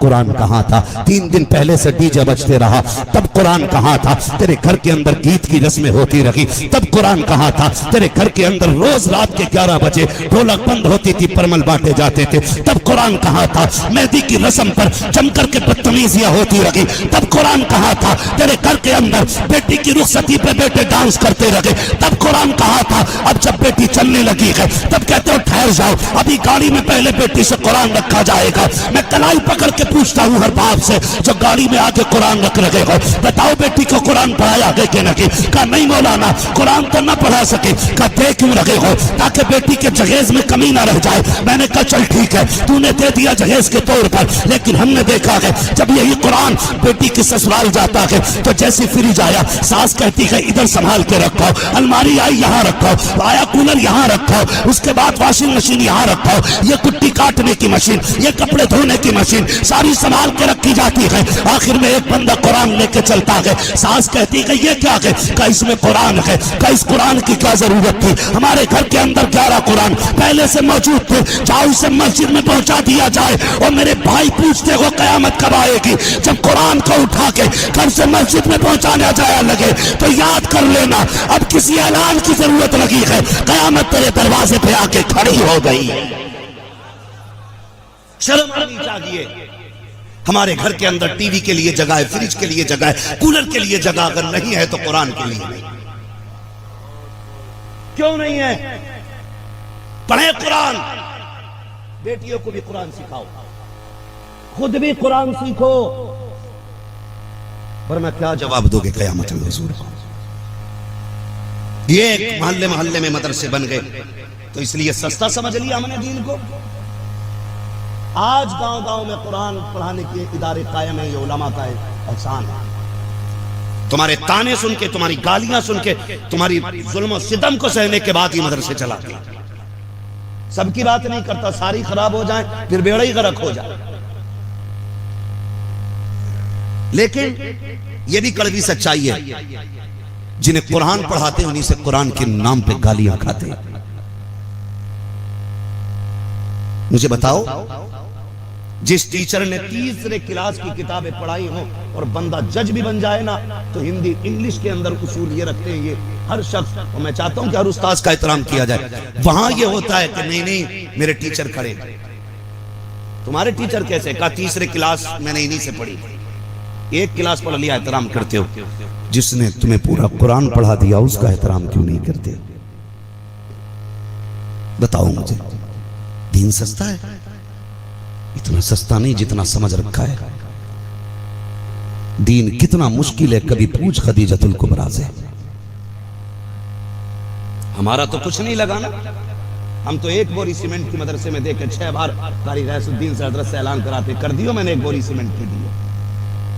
कुरान कहाँ था? 3 दिन पहले से डीजे बजते रहा, तब कुरान कहाँ था? तेरे घर के अंदर गीत की रस्में होती रही, तब कुरान कहाँ था? तेरे घर के अंदर रोज रात के 11 बजे ढोलक बंद होती थी, परमल बांटे जाते थे, तब कुरान कहाँ था? मेहंदी की रस्म पर जमकर के बदतमीजियां होती रही, तब कुरान कहाँ था? तेरे घर के अंदर बेटी की रुखसती पे बेटे डांस करते रहे, तब कुरान कहाँ था? अब जब बेटी चलने लगी है तब कहते हो ठहर जाओ, अभी गाड़ी में पहले बेटी से कुरान रखा जाएगा। मैं कलाई पकड़ के पूछता हूँ हर बाप से जो गाड़ी में आके कुरान रख रहे हो, बताओ बेटी को कुरान पढ़ाया गया कि नहीं? कहा नहीं मौलाना, कुरान तो ना पढ़ा सके। कहा दे क्यों रखे हो? ताकि बेटी के जहेज में कमी ना रह जाए। मैंने कहा चल ठीक है, तूने दे दिया जहेज के तौर पर, लेकिन हमने देखा है जब यही कुरान बेटी की ससुराल जाता है तो जैसे फ्रिज आया, सास कहती है इधर संभाल के रखो, अलमारी आई यहाँ रखो, आया कूलर यहाँ रखो, उसके बाद वॉशिंग मशीन यहाँ रखो, ये कुट्टी काटने की मशीन, ये कपड़े धोने की मशीन, सारी संभाल के रखी जाती है। आखिर में एक बंदा कुरान लेके चलता है, सास कहती है ये क्या है? का इसमें कुरान है। का इस कुरान की क्या जरूरत थी? हमारे घर के अंदर 11 कुरान पहले से मौजूद थे, जाओ इसे मस्जिद में पहुंचा दिया जाए। और मेरे भाई पूछते हो कयामत कब आएगी? जब कुरान को उठा के घर से मस्जिद में पहुंचाने जाया लगे तो याद कर लेना अब किसी ऐलान की जरूरत लगी है, कयामत तेरे दरवाजे पे आके खड़ी हो गई। शर्म आनी चाहिए। हमारे घर के अंदर टीवी के लिए जगह है, फ्रिज के लिए जगह है, कूलर के लिए जगह अगर नहीं है तो कुरान के लिए नहीं। क्यों नहीं है? पढ़े कुरान, बेटियों को भी कुरान सिखाओ, खुद भी कुरान सीखो। वरना क्या जवाब दोगे क़यामत में हुजूर को? ये मोहल्ले मोहल्ले में मदरसे बन गए तो इसलिए सस्ता समझ लिया हमने दीन को। आज गांव गांव में कुरान पढ़ाने के इदारे कायम है, ये उलमा का एहसान है। तुम्हारे ताने सुन के, तुम्हारी गालियां सुन के, तुम्हारी जुल्म और सितम को सहने के बाद ही मदरसे चलाते हैं। सबकी बात नहीं करता, सारी खराब हो जाए फिर बेड़ा ही गर्क हो जाए। लेकिन यह भी कड़वी सच्चाई है, जिन्हें कुरान पढ़ाते उन्हीं से कुरान के नाम पे गालियां खाते। मुझे बताओ, जिस टीचर ने तीसरे क्लास की किताबें पढ़ाई हो और बंदा जज भी बन जाए ना, तो हिंदी इंग्लिश के अंदर उसूल ये रखते हैं, ये हर शख्स, और मैं चाहता हूं कि हर उस्ताद का एहतराम किया जाए। वहां ये होता है कि नहीं नहीं मेरे टीचर खड़े। तुम्हारे टीचर कैसे? का तीसरे क्लास मैंने इन्हीं से पढ़ी। एक क्लास पढ़ लिया, एहतराम करते हो। जिसने तुम्हें पूरा कुरान पढ़ा दिया उसका एहतराम क्यों नहीं करते? बताओ मुझे। दीन सस्ता है? इतना सस्ता नहीं जितना समझ रखा है। दीन कितना मुश्किल है, कभी पूछ खदीजतुल कुबरा से। हमारा तो कुछ नहीं लगा ना, हम तो एक बोरी सीमेंट की मदरसे में देकर 6 बार कारी रैसुद्दीन से हजरत से ऐलान कराते, कर दियो मैंने एक बोरी सीमेंट की दी।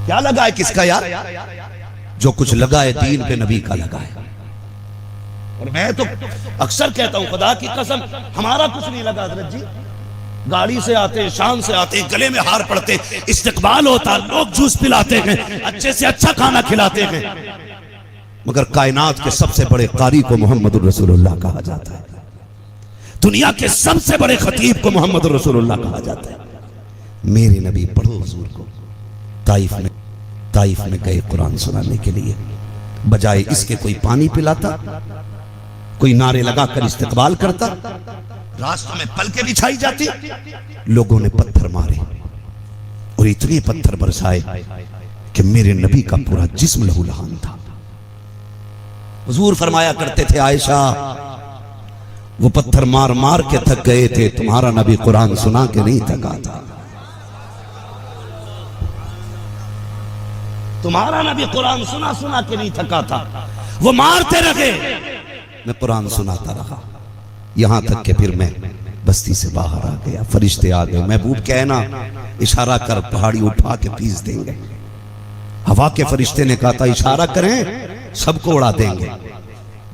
क्या लगा है किसका यार? जो कुछ लगा है दीन पे नबी का लगा है। और मैं तो अक्सर कहता हूं खुदा की कसम, हमारा कुछ नहीं लगा हजरत जी। गाड़ी से आते, शान से आते, गले में हार पड़ते, इस्तिकबाल होता, लोग जूस पिलाते हैं, अच्छे से अच्छा खाना खिलाते हैं, मगर कायनात के सबसे बड़े कारी को मोहम्मदुर रसूलुल्लाह कहा जाता है। दुनिया के सबसे बड़े खतीब को मोहम्मदुर रसूलुल्लाह कहा जाता है। मेरे नबी पढ़ो हुजूर को ताइफ में गए कुरान सुनाने के लिए, बजाय इसके कोई पानी पिलाता, कोई नारे लगाकर इस्तिकबाल करता, रास्तों में पलके बिछाई जाती, लोगों ने पत्थर मारे और इतने पत्थर बरसाए कि मेरे नबी का पूरा जिस्म लहूलुहान था। हुजूर फरमाया करते थे, आयशा वो पत्थर मार मार के थक गए थे, तुम्हारा नबी कुरान सुना के नहीं थका था। तुम्हारा नबी कुरान सुना सुना के नहीं थका था, वो मारते रहे, मैं कुरान सुनाता रहा। यहां तक कि फिर मैं बस्ती से बाहर आ गया, फरिश्ते आ गए, महबूब कहना इशारा कर, पहाड़ी उठा के पीस देंगे। हवा के फरिश्ते ने कहा था इशारा करें सबको उड़ा देंगे।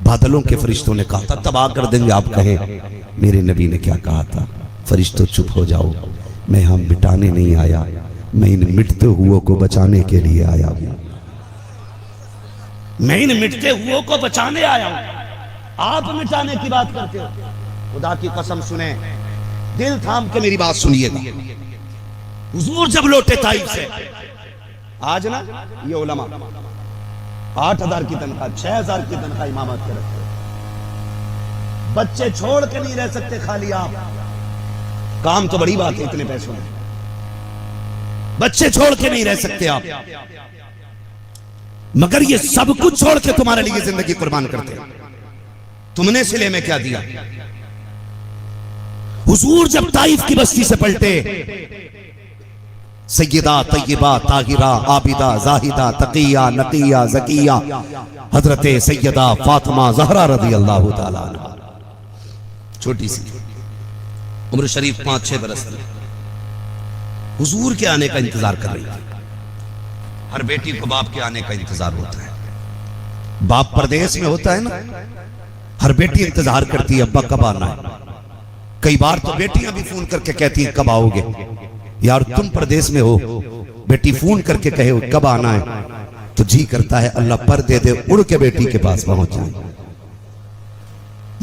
बादलों के फरिश्तों ने कहा था तबाह कर देंगे, आप कहें। मेरे नबी ने क्या कहा था? फरिश्तों चुप हो जाओ, मैं हम मिटाने नहीं आया, मैं इन मिटते हुओं को बचाने के लिए आया हूं। मैं इन मिटते हुओं को बचाने आया हूं, आप मिटाने की बात करते हो। खुदा की कसम सुने, दिल थाम के मेरी बात सुनिएगा। हुजूर जब लौटे ताइफ से, आज ना ये उलमा 8,000 की तनख्वाह, 6,000 की तनख्वाह इमामत के रखते, बच्चे छोड़ के नहीं रह सकते खाली आप। काम तो बड़ी बात है इतने पैसों में, बच्चे छोड़ के नहीं रह सकते आप, मगर ये सब कुछ छोड़ के तुम्हारे लिए जिंदगी कुर्बान करते। तुमने सिले में क्या दिया? हुजूर जब ताइफ की बस्ती से पलटे, सैयदा तय्यबा ताहिरा आबिदा जाहिदा तकिया नकिया जकिया हजरत सैयदा फातिमा ज़हरा रज़ी अल्लाह ताला अन्हा, छोटी सी उम्र शरीफ 5-6 बरस की, हुजूर के आने का इंतजार कर रही थी। हर बेटी को बाप के आने का इंतजार होता है। बाप परदेश में होता है ना, हर बेटी इंतजार करती है अब्बा कब आना है। कई बार तो बेटियां भी फोन करके कहती हैं कब आओगे। यार तुम परदेश में हो, बेटी फोन करके कहे कब आना है, तो जी करता है अल्लाह पर दे दे, उड़ के बेटी के पास पहुंच जाए।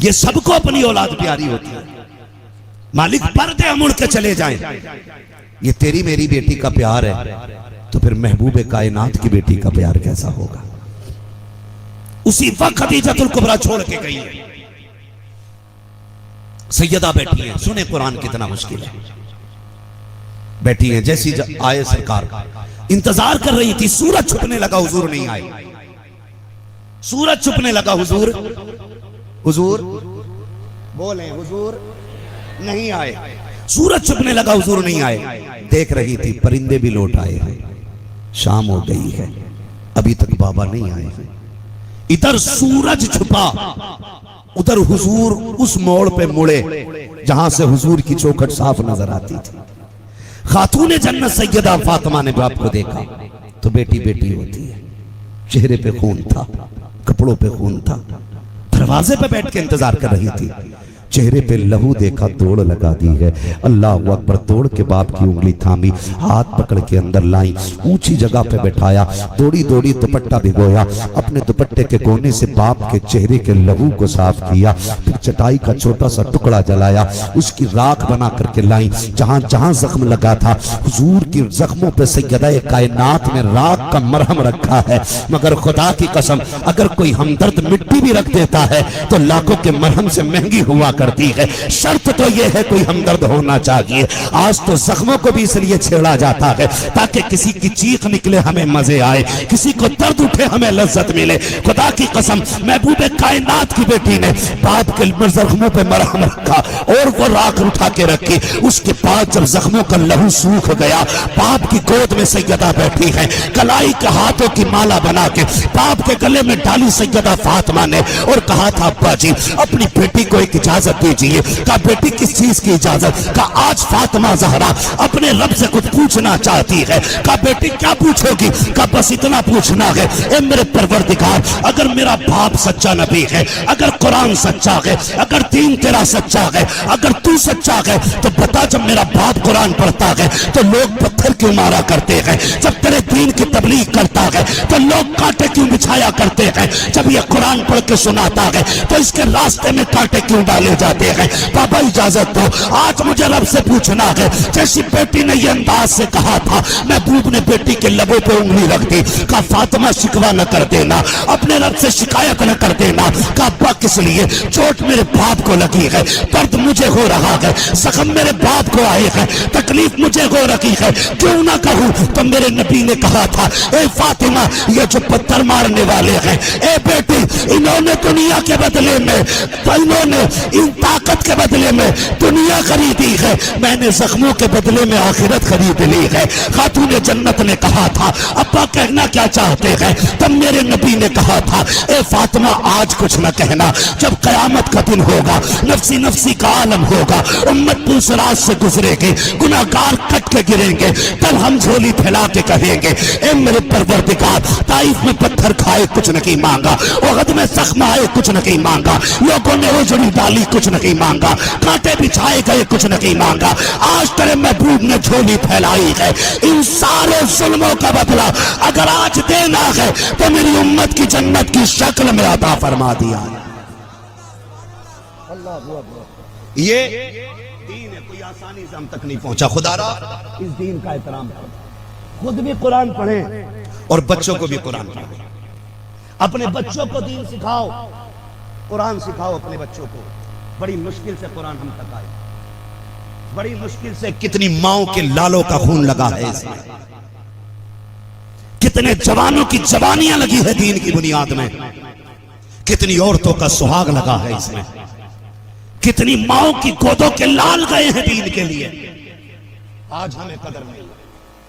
ये सबको अपनी औलाद प्यारी होती है, मालिक पर दे हम उड़ के चले जाएं। ये तेरी मेरी बेटी का प्यार है, तो फिर महबूबे कायनात की बेटी का प्यार कैसा होगा। उसी वक्त खदीजतुल कुबरा छोड़ के गई है। सैयदा बैठी है, सुने कुरान कितना मुश्किल है। बैठी है, जैसी आए सरकार इंतजार कर रही थी, सूरज छुपने लगा, हुजूर नहीं आए। सूरज छुपने लगा, हुजूर हुजूर बोले, हुजूर नहीं आए। सूरज छुपने लगा, हुजूर नहीं आए। देख रही थी परिंदे भी लौट आए हैं, शाम हो गई है, अभी तक बाबा नहीं आए हैं। इधर सूरज छुपा, उधर हुजूर उस मोड़ पे मुड़े जहां से हुजूर की चौखट साफ नजर आती थी। खातूने जन्नत सैयदा फातिमा ने बाप को देखा तो बेटी बेटी होती है, चेहरे पे खून था, कपड़ों पे खून था, दरवाजे पे बैठ के इंतजार कर रही थी। चेहरे पे लहू देखा, दौड़ लगा दी है। अल्लाह अकबर, दौड़ के बाप की उंगली थामी, हाथ पकड़ के अंदर लाई, ऊंची जगह पे बैठाया, दौड़ी दौड़ी दुपट्टा भिगोया, अपने दुपट्टे के कोने से बाप के चेहरे के लहू को साफ किया, फिर चटाई का छोटा सा टुकड़ा जलाया, उसकी राख बना करके लाई। जहां जहां जख्म लगा था, हुजूर की जख्मों पे सैयदा कायनात ने राख का मरहम रखा है। मगर खुदा की कसम, अगर कोई हमदर्द मिट्टी भी रख देता है तो लाखों के मरहम से महंगी हुआ करती है। शर्त तो यह है कोई हमदर्द होना चाहिए। आज तो जख्मों को भी इसलिए छेड़ा जाता है ताकि किसी की चीख निकले हमें मजे आए, किसी को दर्द उठे हमें लज्जत मिले। खुदा की कसम, महबूबे कायनात की बेटी ने बाप के जख्मों पे मरहम रखा और वो राख उठा के रखी। उसके बाद जब जख्मों का लहू सूख गया, बाप की गोद में सैयदा बैठी है, कलाई के हाथों की माला बना के बाप के गले में डाली सैयदा फातिमा ने और कहा था अब्बा जी अपनी बेटी को एक इजाजत दीजिए। कहा बेटी किस चीज की इजाजत? कहा आज फातिमा ज़हरा अपने रब से कुछ पूछना चाहती है। कहा बेटी क्या पूछोगी? कहा बस इतना पूछना है, ए मेरे परवरदिगार, अगर मेरा बाप सच्चा नबी है, अगर कुरान सच्चा है, अगर दीन तेरा सच्चा है, अगर तू सच्चा है, तो बता जब मेरा बाप कुरान पढ़ता है तो लोग पत्थर क्यों मारा करते हैं? जब तेरे दीन की तबलीग करता है तो लोग कांटे क्यों बिछाया करते हैं? जब ये कुरान पढ़ के सुनाता है तो इसके रास्ते में कांटे क्यों डाले जाते हैं? बाबा इजाजत दो, आज मुझे रब से पूछना है। जैसी बेटी ने ये अंदाज से कहा था, महबूब ने बेटी के लबों पे उंगली रख दी। कहा फातिमा शिकवा न कर देना, अपने रब से शिकायत न कर देना। कहा अब्बा किस लिए? चोट मेरे बाप को लगी है, दर्द मुझे हो रहा है, जख्म मेरे बाप को आए हैं, तकलीफ मुझे हो रही है, क्यों ना कहूं? तो मेरे नबी ने कहा था, ए फातिमा ये जो पत्थर मारने वाले हैं, ए बेटी इन्होंने दुनिया के बदले में, इन्होंने इन ताकत के बदले में दुनिया खरीदी है, मैंने जख्मों के बदले में आखिरत खरीद ली है। खातूने जन्नत ने कहा था अब्बा कहना क्या चाहते हैं? तब मेरे नबी ने कहा था, ए फातिमा आज कुछ न कहना, जब कयामत का दिन होगा, नफसी नफसी का आलम होगा, उम्मत पुलसराज से गुजरेगी, गुनाहगार कट के गिरेंगे, तब हम झोली फैला के कहेंगे, ए मेरे परवरदिगार, ताइफ में पत्थर खाए कुछ नहीं मांगा, उहद में जख्म आए कुछ नहीं मांगा, लोगों ने उजड़ी डाली कुछ नहीं मांगा, कांटे बिछाए गए कुछ नहीं मांगा, आज तेरे महबूब ने झोली फैलाई है। इन सारे जुल्मों का बदला अगर आज देना है तो मेरी उम्मत की जन्नत की शक्ल में अता फरमा दिया। ये दीन है। कोई आसानी से हम तक नहीं पहुंचा। खुदारा इस दीन का एहतराम करो, खुद भी कुरान पढ़ें और बच्चों को भी कुरान पढ़ाएं। अपने बच्चों को दीन सिखाओ, कुरान सिखाओ अपने बच्चों को। बड़ी मुश्किल से कुरान हम तक आए, बड़ी मुश्किल से। कितनी माओं के लालों का खून लगा है इसमें, कितने जवानों की जवानियां लगी है दीन की बुनियाद में, कितनी औरतों का सुहाग लगा है इसमें, कितनी माओं की गोदों के लाल गए हैं दीन के लिए। आज हमें कदर नहीं।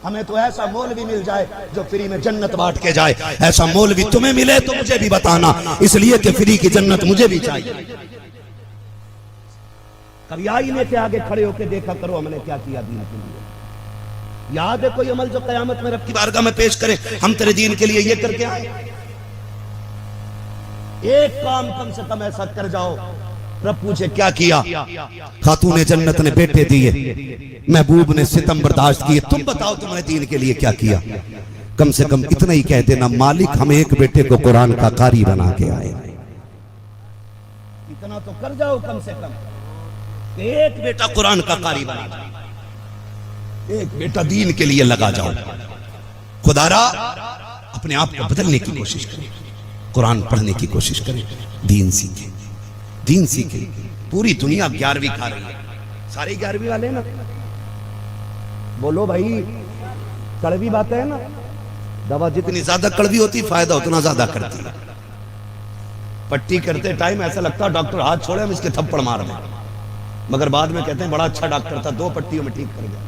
हमें तो ऐसा मौलवी मिल जाए जो फ्री में जन्नत बांट के जाए। ऐसा मौलवी तुम्हें मिले तो मुझे भी बताना, इसलिए कि फ्री की जन्नत मुझे भी चाहिए। कभी आईने के आगे खड़े होकर देखा करो हमने क्या किया दीन के लिए। याद है कोई अमल जो कयामत में रब की बारगाह में पेश करे, हम तेरे दीन के लिए ये करके आए। एक काम कम से कम ऐसा कर जाओ, रब पूछे क्या किया। खातूने जन्नत ने बेटे दिए, महबूब ने सितम बर्दाश्त किए, तुम बताओ तुमने दीन के लिए क्या किया। कम से कम इतना ही कह देना, मालिक हम एक बेटे को कुरान का कारी बना के आए। इतना तो कर जाओ कम से कम, एक बेटा कुरान का कारी बना जाओ, एक बेटा दीन के लिए लगा जाओ। खुदारा अपने आप को बदलने की कोशिश करें, कुरान पढ़ने की कोशिश करें, दीन सीखें, दीन सीखें। पूरी दुनिया 11वीं खा रही है, सारे 11वीं वाले ना। बोलो भाई, कड़वी बात है ना। दवा जितनी ज्यादा कड़वी होती फायदा उतना ज्यादा करती है। पट्टी करते टाइम ऐसा लगता है डॉक्टर हाथ छोड़े हम इसके थप्पड़ मार दें, मगर बाद में कहते हैं बड़ा अच्छा डॉक्टर था, 2 पट्टियों में ठीक कर गया।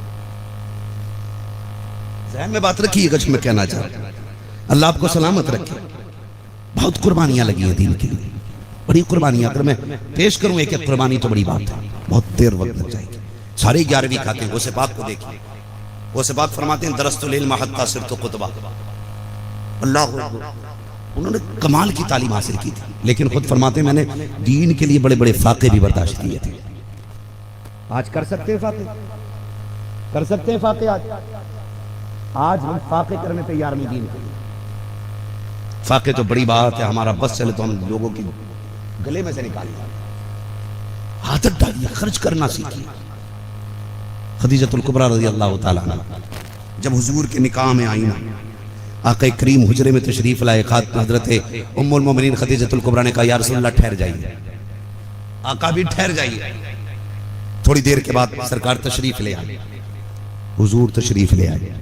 ज़हन में बात रखिएगा जो मैं कहना चाह रहा हूं। अल्लाह आपको सलामत रखे। बहुत कुर्बानियां लगी हैं दीन के लिए, बड़ी कुर्बानियां। अगर मैं पेश करूं एक एक कुर्बानी तो बड़ी बात है, बहुत देर वक्त लग जाएगी। सारे 11वीं खाते हैं। गौसे पाक को देखिए, गौसे पाक फरमाते हैं दरस्तुल इल्म हत्ता सिरतु कुतबा। अल्लाह, उन्होंने कमाल की तालीम हासिल की थी, लेकिन खुद फरमाते हैं मैंने दीन के लिए बड़े बड़े फाके भी बर्दाश्त किए थे। आज कर सकते हैं फाके, कर सकते हैं फाके। आज हम फाके करने तैयार नहीं दीन के लिए। फाके तो बड़ी बात है, हमारा बस चले तो हम लोगों की गले में से निकालिए। आदत डालिए, खर्च करना सीखिए। खदीजतुल कुबरा रज़ी अल्लाह ताला अन्हा जब हुजूर के निकाह में आई ना, आका करीम हुजरे में तशरीफ लाए। खात हजरत उम्मुल मोमिनीन खदीजतुल कुबरा ने कहा या रसूलल्लाह ठहर जाइए। आका भी ठहर जाइए। थोड़ी देर के बाद सरकार तशरीफ ले आए, हुजूर तशरीफ ले आए,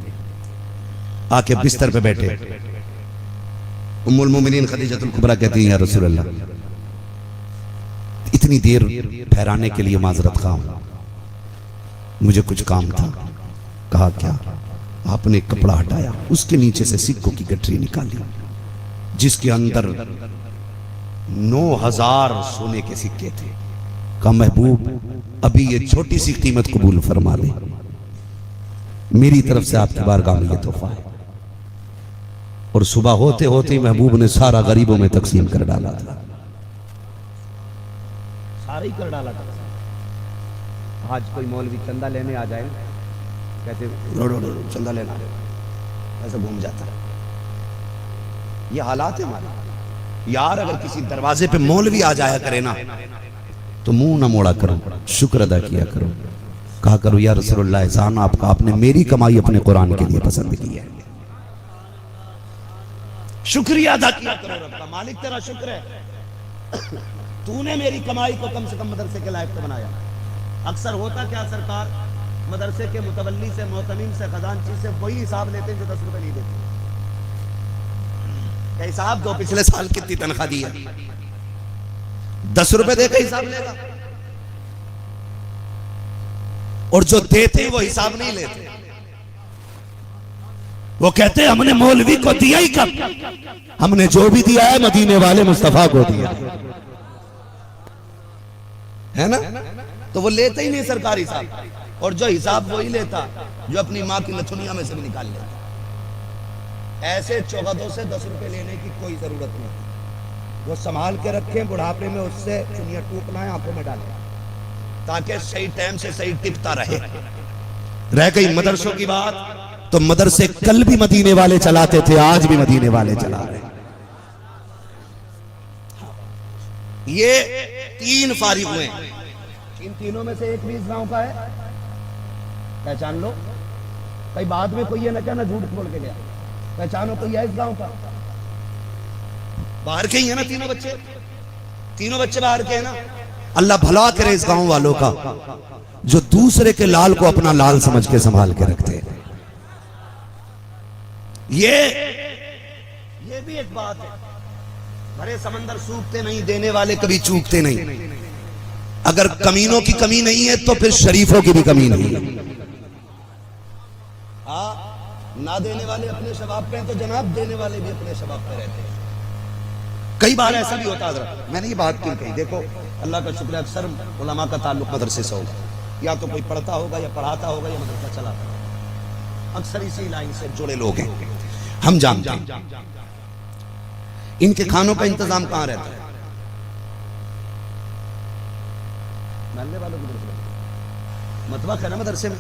आके बिस्तर पे बैठे। उम्मुल मोमिनीन खदीजतुल कुबरा कहती हैं या रसूल अल्लाह, इतनी देर ठहराने के लिए माजरत खां, मुझे कुछ काम था। कहा क्या? आपने कपड़ा हटाया, उसके नीचे से सिक्कों की गठरी निकाली जिसके अंदर 9000 सोने के सिक्के थे। कहा महबूब अभी ये छोटी सी कीमत कबूल फरमा ले, मेरी तरफ से आपकी बारगाह में ये तोहफा है। और सुबह होते होते महबूब ने सारा गरीबों में तकसीम कर डाला था, सारा ही कर डाला था। आज कोई मौलवी चंदा लेने आ जाए, कहते चंदा लेना, ऐसा घूम जाता है। ये हालात है हमारे। यार अगर किसी दरवाजे पे मौलवी आ जाया करे ना, तो मुंह ना मोड़ा करो, शुक्र अदा किया करो। कहा करो या रसूलुल्लाह एहसान आपका, आपने मेरी कमाई अपने कुरान के लिए पसंद की है। शुक्रिया अदा किया करो रब का, मालिक तेरा शुक्र है, तूने मेरी कमाई को कम से कम मदरसे के लायक तो बनाया। अक्सर होता क्या सरकार, मदरसे के मुतवल्ली से, मोहतमीम से, खजानची से वही हिसाब लेते हैं जो 10 रुपए नहीं देते। क्या हिसाब दो, पिछले साल कितनी तनख्वाह दी है, 10 रुपए देकर हिसाब लेगा। और जो देते वो हिसाब नहीं लेते, वो कहते हमने मौलवी को दिया ही कब, हमने जो भी दिया है मदीने वाले मुस्तफा को दिया है ना। तो वो लेते ही नहीं सरकारी हिसाब, और जो हिसाब वही लेता जो अपनी माँ की नथुनिया में से भी निकाल लेता। ऐसे चौगदों से 10 रुपए लेने की कोई जरूरत नहीं। वो संभाल के रखें, बुढ़ापे में उससे चुनिया टूकना है, आंखों में डालें, ताकि सही टाइम से सही टिपता रहे। रह गई मदरसों की बात, तो मदरसे कल भी मदीने वाले चलाते थे, आज भी मदीने वाले चला रहे। ये 3 फारिग हुए, इन तीनों में से एक भी इस गांव का है, पहचान लो। कई बाद में कोई ये ना कहना झूठ बोल के गया, पहचानो कोई है इस गांव का। बाहर के ही है ना तीनों बच्चे, तीनों बच्चे बाहर के हैं ना। अल्लाह भला करे इस गांव वालों का जो दूसरे के लाल को अपना लाल समझ के संभाल के रखते हैं। ये भी एक बात है। भरे समंदर सूखते नहीं, देने वाले कभी चूकते नहीं। अगर कमीनों की कमी नहीं है तो फिर शरीफों की भी कमी नहीं है। हाँ, ना देने वाले अपने शबाब पे हैं तो जनाब देने वाले भी अपने शबाब पे रहते हैं। कई बार ऐसा भी होता है। मैंने ये बात क्यों कही, देखो अल्लाह का शुक्र है अक्सर उलमा का ताल्लुक मदरसे से होगा, या तो कोई पढ़ता होगा या पढ़ाता होगा या मदरसा चलाता होगा। अक्सर इसी लाइन से जुड़े लोग हैं, हम जानते हैं। इनके खानों का इंतजाम कहां रहता है? महल्ले वालों की तरफ से मतबख है ना मदरसे में,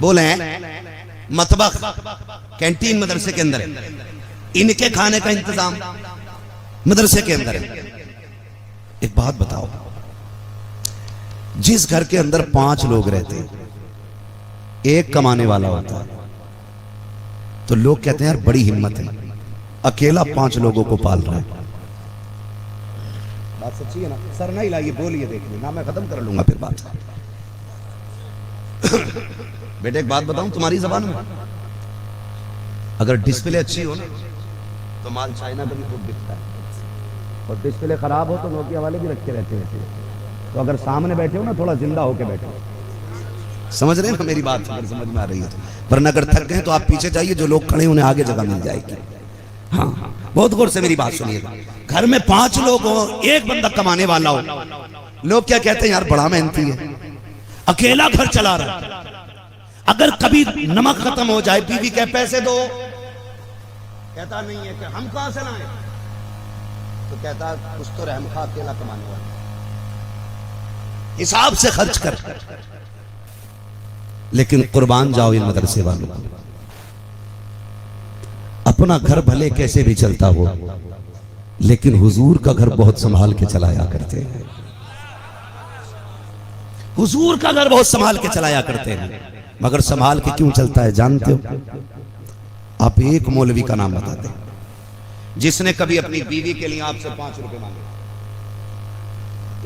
बोले हैं मतबख कैंटीन मदरसे के अंदर है। इनके खाने का इंतजाम मदरसे के अंदर है। एक बात बताओ, जिस घर के अंदर 5 लोग रहते हैं, एक कमाने वाला होता है, तो लोग कहते हैं यार बड़ी हिम्मत है, अकेला 5 लोगों को पाल रहा है। बात सच्ची है ना? सर नहीं लाइए, बोलिए, देखिए ना, मैं खत्म कर लूंगा फिर बात। बेटे एक बात बताऊं तुम्हारी जबान में, अगर डिस्प्ले अच्छी हो ना तो माल चाइना का भी खूब बिकता है, और डिस्प्ले खराब हो तो नोकिया वाले भी रखे रहते हैं। तो अगर सामने बैठे हो ना, थोड़ा जिंदा होके बैठो। समझ रहे हैं ना मेरी बात? अगर समझ में आ रही है तो, वरना अगर थक गए तो आप पीछे जाइए, जो लोग खड़े उन्हें आगे जगह मिल जाएगी। हाँ, बहुत गौर से मेरी बात सुनिएगा। घर में 5 लोग हो, एक बंदा कमाने वाला हो, लोग क्या कहते हैं, यार बड़ा मेहनती है, अकेला घर चला रहा है। अगर कभी नमक खत्म हो जाए, बीवी कहे पैसे दो, कहता नहीं है कि हम कहां से लाएं, तो कहता कुछ तो रहम खा, अकेला कमाने वाला, हिसाब से खर्च कर। लेकिन कुर्बान जाओ इन मदरसे वालों को। अपना घर भले कैसे भी चलता हो, लेकिन हुजूर का घर बहुत संभाल के चलाया करते हैं। हुजूर का घर बहुत संभाल के चलाया करते हैं। मगर संभाल के क्यों चलता है जानते हो? आप एक मौलवी का नाम बताते हैं जिसने कभी अपनी बीवी के लिए आपसे 5 रुपए मांगे।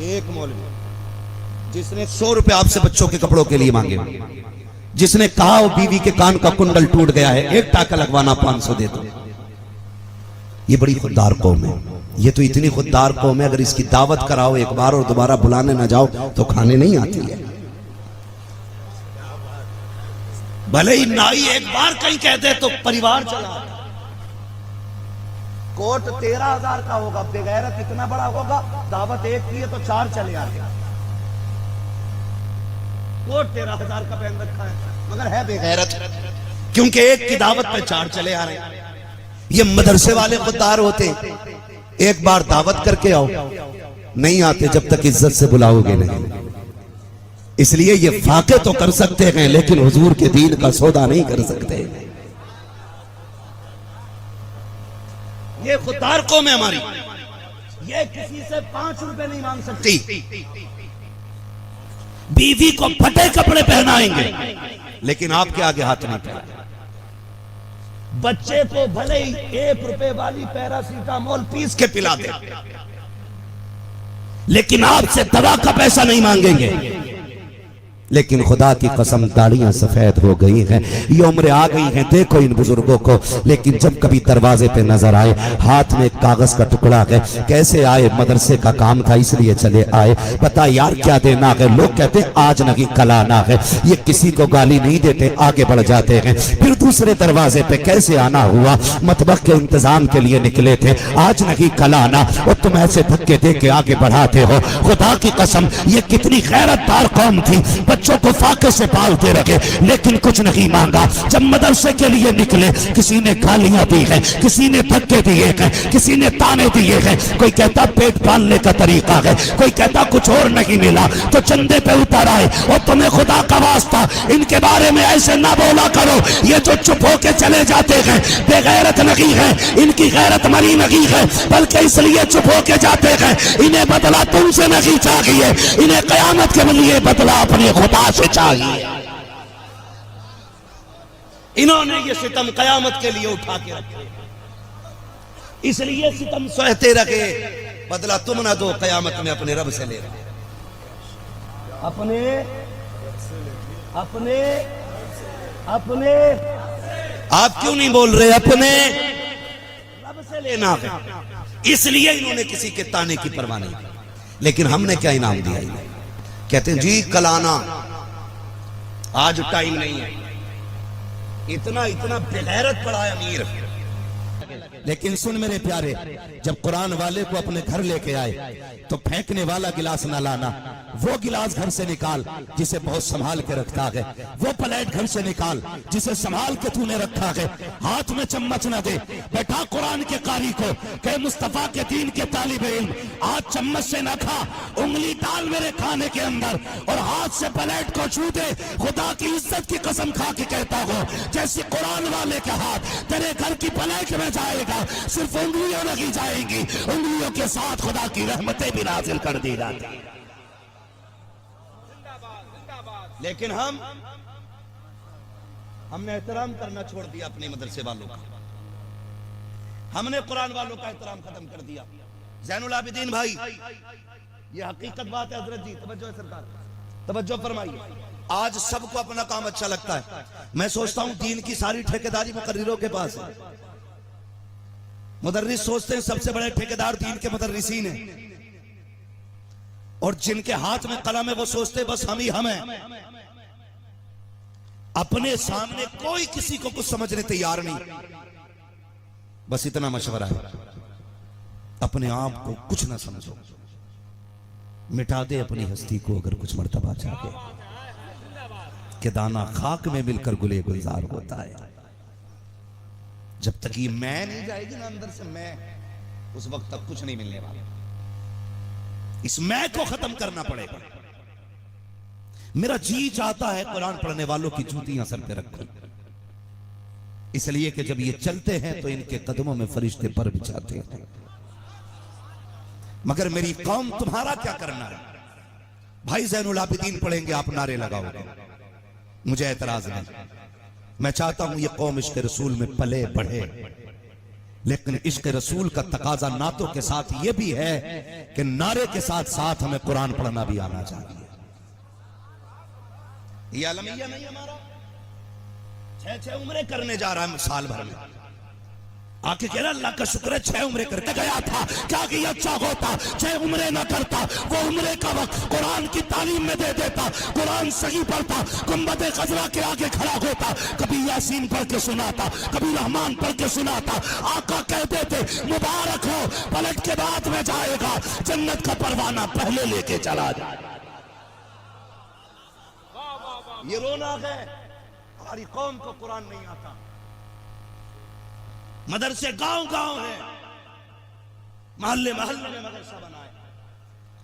एक मौलवी जिसने 100 रुपए आपसे बच्चों के कपड़ों के लिए मांगे, जिसने कहा वो बीवी के कान का कुंडल टूट गया है, एक टाका लगवाना 500 दे दो। ये बड़ी खुददार कौम है। ये तो इतनी खुददार कौम है, अगर इसकी दावत कराओ एक बार और दोबारा बुलाने ना जाओ तो खाने नहीं आती है। भले ही नाई एक बार कहीं कह दे तो परिवार चला। कोट 13,000 का होगा, बेगैरत इतना बड़ा होगा, दावत एक की है तो 4 चले आते। कोट 13,000 का पहन रखा है, मगर है बेगैरत, क्योंकि एक की दावत पे 4 चले आ रहे हैं। ये मदरसे वाले खुददार होते, एक बार दावत करके आओ, नहीं आते जब तक इज्जत से बुलाओगे नहीं। इसलिए ये फाके तो कर सकते हैं, लेकिन हुजूर के दीन का सौदा नहीं कर सकते। ये खुददार कौम है हमारी, ये किसी से 5 रुपए नहीं मांग सकती। बीवी को फटे कपड़े पहनाएंगे, लेकिन आपके आगे हाथ नहीं फैलाएंगे। बच्चे को भले ही 1 रुपए वाली पैरासीटामोल पीस के पिला दे, लेकिन आपसे दवा का पैसा नहीं मांगेंगे। लेकिन खुदा की कसम दाढ़ियां सफेद हो गई हैं, ये उम्र आ गई है, देखो इन बुजुर्गों को। लेकिन जब कभी दरवाजे पे नजर आए, हाथ में कागज का टुकड़ा है, कैसे आए? मदरसे का काम था इसलिए चले आए। पता यार क्या देना है? लोग कहते हैं आज नहीं कल आना है। ये किसी को गाली नहीं देते, आगे बढ़ जाते हैं। फिर दूसरे दरवाजे पे कैसे आना हुआ? मतबख के इंतजाम के लिए निकले थे, आज नहीं कल आना, और तुम ऐसे धक्के दे के आगे बढ़ाते हो। खुदा की कसम ये कितनी गैरतदार कौम थी। बच्चों को फाके से पालते रखे, लेकिन कुछ नहीं मांगा। जब मदरसे के लिए निकले, किसी ने गालियां दी है, किसी ने धक्के दिए हैं, किसी ने ताने दिए हैं। कोई कहता पेट पालने का तरीका है, कोई कहता कुछ और नहीं मिला तो चंदे पे उतर आए। और तुम्हें खुदा का वास्ता इनके बारे में ऐसे ना बोला करो। ये जो चुप होके चले जाते हैं बेगैरत नहीं है, इनकी गैरत मरी नहीं है, बल्कि इसलिए चुप होके जाते हैं इन्हें बदला तुमसे नहीं चाहिए, इन्हें कयामत के लिए बदला अपने खुदा से चाहिए। इन्होंने ये सितम कयामत के लिए उठा के रखे, इसलिए सितम सहते रखे। बदला तुम ना दो, कयामत में अपने रब से ले रहे, अपने अपने अपने आप क्यों नहीं बोल रहे? अपने रब से लेना है। इसलिए इन्होंने किसी के ताने की परवाह नहीं की। लेकिन हमने क्या इनाम दिया इन्हें? कहते हैं जी कल आना, आज टाइम नहीं है। इतना इतना बेगैरत पड़ा है अमीर। लेकिन सुन मेरे प्यारे, जब कुरान वाले को अपने घर लेके आए तो फेंकने वाला गिलास ना लाना, वो गिलास घर से निकाल जिसे बहुत संभाल के रखता है, वो प्लेट घर से निकाल जिसे संभाल के तूने रखा है। हाथ में चम्मच ना दे। बैठा कुरान के कारी को कहे मुस्तफा के दीन के तालिब इल्म, आज चम्मच से ना खा, उंगली डाल मेरे खाने के अंदर और हाथ से प्लेट को छू दे। खुदा की इज्जत की कसम खा के कहता हो, जैसे कुरान वाले के हाथ तेरे घर की प्लेट में जाएगा, सिर्फ उंगलियां नहीं जाएंगी, उंगलियों के साथ खुदा की रहमतें भी नाजिल कर दी जाती। लेकिन हमने एहतराम करना छोड़ दिया अपने मदरसे वालों का, हमने कुरान वालों का एहतराम खत्म कर दिया। ज़ैनुल आबिदीन भाई, ये हकीकत बात है। हजरत जी तवज्जो है, सरकार तवज्जो फरमाइए। आज सबको अपना काम अच्छा लगता है। मैं सोचता हूं दीन की सारी ठेकेदारी मुकर्रिरों के पास है। मुदर्रिस सोचते हैं सबसे बड़े ठेकेदार दीन के मुदर्रिसीन हैं, और जिनके हाथ में कलम है वो सोचते बस हम ही हम हैं। अपने सामने कोई किसी को कुछ समझने तैयार नहीं। बस इतना मशवरा है, अपने आप को कुछ ना समझो, मिटा दे अपनी हस्ती को अगर कुछ मर्तबा चाहे, कि दाना खाक में मिलकर गुले गुलजार होता है। जब तक ये मैं नहीं जाएगी ना अंदर से मैं, उस वक्त तक कुछ नहीं मिलने वाला। इस मैं को खत्म करना पड़ेगा। मेरा जी चाहता है कुरान पढ़ने वालों की जूतियां सर पे रखूं, इसलिए कि जब ये चलते हैं तो इनके कदमों में फरिश्ते पर बिछाते हैं। मगर मेरी कौम तुम्हारा क्या करना है? भाई ज़ैनुल आबिदीन पढ़ेंगे, आप नारे लगाओगे, मुझे एतराज नहीं। मैं चाहता हूं ये कौम इश्क रसूल में पले बढ़े, लेकिन इश्क रसूल का तकाजा नातों के साथ ये भी है कि नारे के साथ साथ हमें कुरान पढ़ना भी आना चाहिए। ये अलमिया नहीं हमारा 6 उम्रें करने जा रहा है साल भर में, आके कह रहा अल्लाह का शुक्र है 6 उम्रें करके गया था, क्या कि अच्छा होता 6 उम्रें ना करता, वो उम्रे का वक्त कुरान की तालीम में दे देता, कुरान सही पढ़ता, गुंबद खजरा के आगे खड़ा होता, कभी यासीन पढ़ के सुनाता, कभी रहमान पढ़ के सुनाता। आका कहते थे मुबारक हो, पलट के बाद में जाएगा, जन्नत का परवाना पहले लेके चला जाए। ये रौनक है हमारी कौम को, कुरान नहीं आता। मदरसे गांव गांव है, मोहल्ले मोहल्ले में मदरसा बनाए,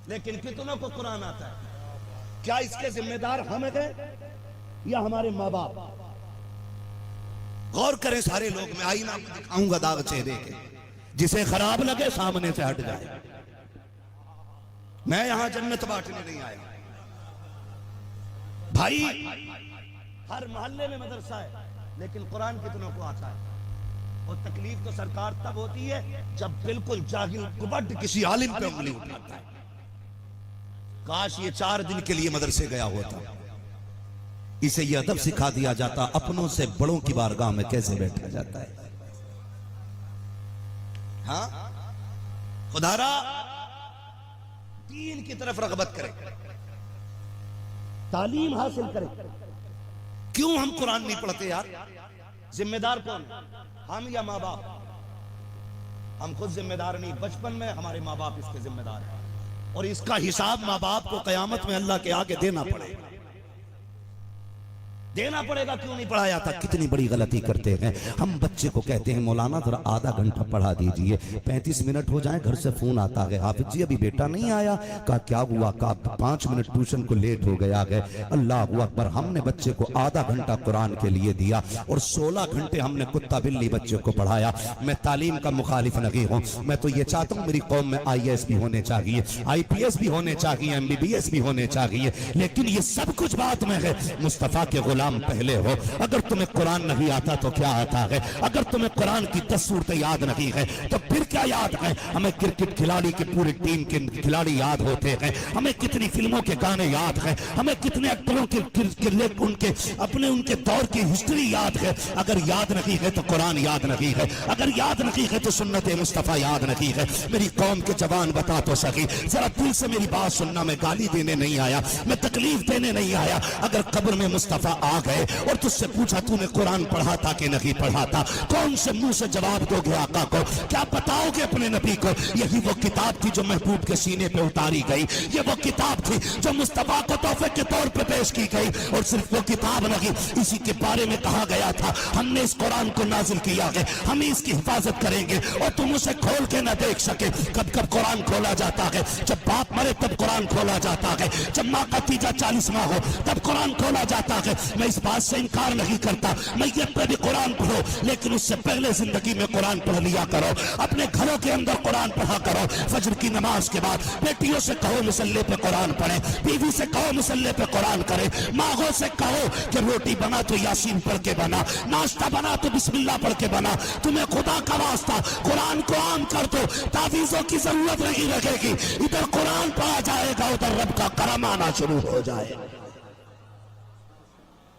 लेकिन कितनों को कुरान आता है? क्या इसके जिम्मेदार हम हैं या हमारे माँ बाप? गौर करें सारे लोग। मैं आईना आपको दिखाऊंगा दाग चेहरे के, जिसे खराब लगे सामने से हट जाए। मैं यहां जन्नत बांटने नहीं आया भाई। हर मोहल्ले में मदरसा है, लेकिन कुरान कितनों को आता है? और तकलीफ तो सरकार तब होती है जब बिल्कुल जाहिल कुबड किसी आलिम पे उंगली उठाता है। काश ये 4 दिन के लिए मदरसे गया होता, इसे ये अदब सिखा दिया जाता अपनों से बड़ों की बारगाह में कैसे बैठा जाता है। हाँ, खुदारा दीन की तरफ रगबत करे, तालीम हासिल करे। क्यों हम कुरान नहीं पढ़ते यार? जिम्मेदार कौन, हम या माँ बाप? हम खुद जिम्मेदार नहीं, बचपन में हमारे माँ बाप इसके जिम्मेदार हैं, और इसका हिसाब माँ बाप को कयामत में अल्लाह के आगे देना पड़ेगा। देना पड़ेगा, क्यों नहीं पढ़ाया था। कितनी बड़ी गलती करते हैं हम। बच्चे को कहते हैं मौलाना जरा आधा घंटा पढ़ा दीजिए, 35 मिनट हो जाए घर से फोन आता है, हाफिज जी अभी बेटा नहीं आया। कहा क्या हुआ, कहा 5 मिनट ट्यूशन को लेट हो गया है। अल्लाह अकबर, हमने बच्चे को आधा घंटा कुरान के लिए दिया और 16 घंटे हमने कुत्ता बिल्ली बच्चे को पढ़ाया। मैं तालीम का मुखालिफ नहीं हूँ, मैं तो ये चाहता हूँ मेरी कौम में IAS भी होने चाहिए, IPS भी होने चाहिए, MBBS भी होने चाहिए, लेकिन ये सब कुछ बात में है मुस्तफा के गुलाम पहले हो। अगर तुम्हें कुरान नहीं आता तो क्या आता है, अगर तुम्हें कुरान की 10 सूरतें याद नहीं है तो फिर क्या याद है। हमें क्रिकेट खिलाड़ी की पूरी टीम के खिलाड़ी याद होते हैं, हमें कितनी फिल्मों के गाने याद हैं, हमें कितने एक्टरों के उनके अपने उनके दौर की हिस्ट्री याद है। अगर याद नहीं है तो कुरान याद नहीं है, अगर याद नहीं है तो सुन्नत मुस्तफा याद नहीं है। मेरी कौम के जवान बता तो सकी, जरा दिल से मेरी बात सुनना। मैं गाली देने नहीं आया, मैं तकलीफ देने नहीं आया। अगर कब्र में मुस्तफा आ गए और तुझसे पूछा तूने कुरान पढ़ा था कि नहीं पढ़ा था, कौन से मुंह से जवाब दोगे आका को, क्या बताओगे अपने नबी को। यही वो किताब थी जो महबूब के सीने पे उतारी गई, ये वो किताब थी जो मुस्तफा को तोहफे के तौर पे पेश की गई। और सिर्फ वो किताब नहीं, इसी के बारे में कहा गया था हमने इस कुरान को नाजिल किया है, हम इसकी हिफाजत करेंगे और तुम उसे खोल के ना देख सके। कब कब कुरान खोला जाता है, जब बाप मरे तब कुरान खोला जाता है, जब माँ का तीजा 40 माह हो तब कुरान खोला जाता है। मैं इस बात से इनकार नहीं करता, मैयत पे भी कुरान पढ़ो, लेकिन उससे पहले जिंदगी में कुरान पढ़ लिया करो। अपने घरों के अंदर कुरान पढ़ा करो। फजर की नमाज के बाद बेटियों से कहो मुसल्ले पे कुरान पढ़े, बीवी से कहो मुसल्ले पे कुरान करे, माँगों से कहो कि रोटी बना तो यासीन पढ़ के बना, नाश्ता बना तो बिस्मिल्लाह पढ़ के बना। तुम्हें खुदा का वास्ता कुरान को आम कर दो, तावीज़ों की जरूरत नहीं लगेगी। इधर कुरान पढ़ा जाएगा, उधर रब का करम आना शुरू हो जाएगा।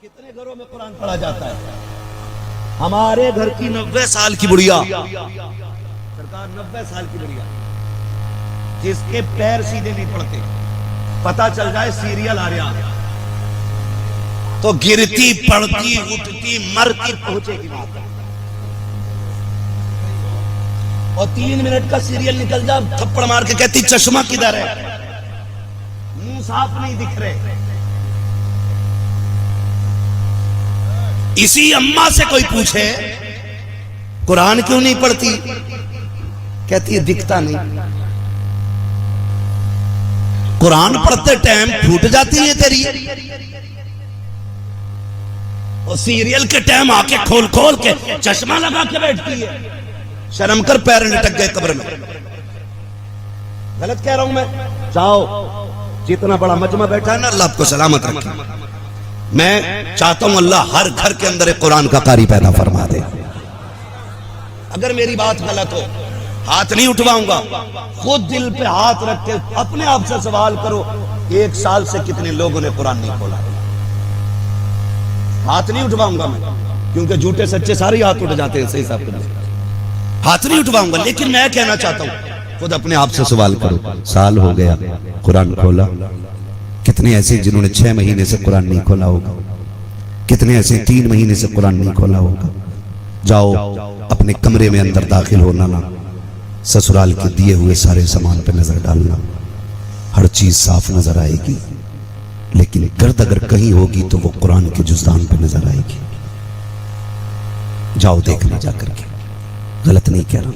कितने घरों में कुरान पढ़ा जाता है। हमारे घर की 90 साल की बुढ़िया, सरकार 90 साल की बुढ़िया, जिसके पैर सीधे नहीं पड़ते, पता चल जाए सीरियल आ रहा तो गिरती पड़ती उठती मरती पहुंचेगी बात। और 3 मिनट का सीरियल निकल जा, थप्पड़ मार के कहती चश्मा किधर है, मुंह साफ नहीं दिख रहे। इसी अम्मा से कोई पूछे कुरान क्यों नहीं पढ़ती, कहती है दिखता नहीं। कुरान पढ़ते टाइम फूट जाती है तेरी, और सीरियल के टाइम आके खोल खोल के चश्मा लगा के बैठती है। शर्म कर, पैर लटक गए कब्र में। गलत कह रहा हूं मैं? जाओ, जितना बड़ा मजमा बैठा है ना, अल्लाह आपको सलामत रखे। मैं चाहता हूं अल्लाह हर घर के अंदर एक कुरान का कारी पैदा फरमा दे। अगर मेरी बात गलत हो, हाथ नहीं उठवाऊंगा। खुद दिल पे हाथ रख के अपने आप से सवाल करो, 1 साल से कितने लोगों ने कुरान नहीं खोला। हाथ नहीं उठवाऊंगा मैं, क्योंकि झूठे सच्चे सारे हाथ उठ जाते हैं सही साहब के। हाथ नहीं उठवाऊंगा, लेकिन मैं कहना चाहता हूं खुद अपने आप से सवाल करो। साल हो गया कुरान खोला, कितने ऐसे जिन्होंने 6 महीने से कुरान नहीं खोला होगा, कितने ऐसे 3 महीने से कुरान नहीं खोला होगा। जाओ अपने कमरे में अंदर दाखिल होना ना, ससुराल के दिए हुए सारे सामान पे नजर डालना, हर चीज साफ नजर आएगी, लेकिन गर्द अगर कहीं होगी तो वो कुरान के जुज़दान पे नजर आएगी। जाओ देखना जाकर के, गलत नहीं कह रहा।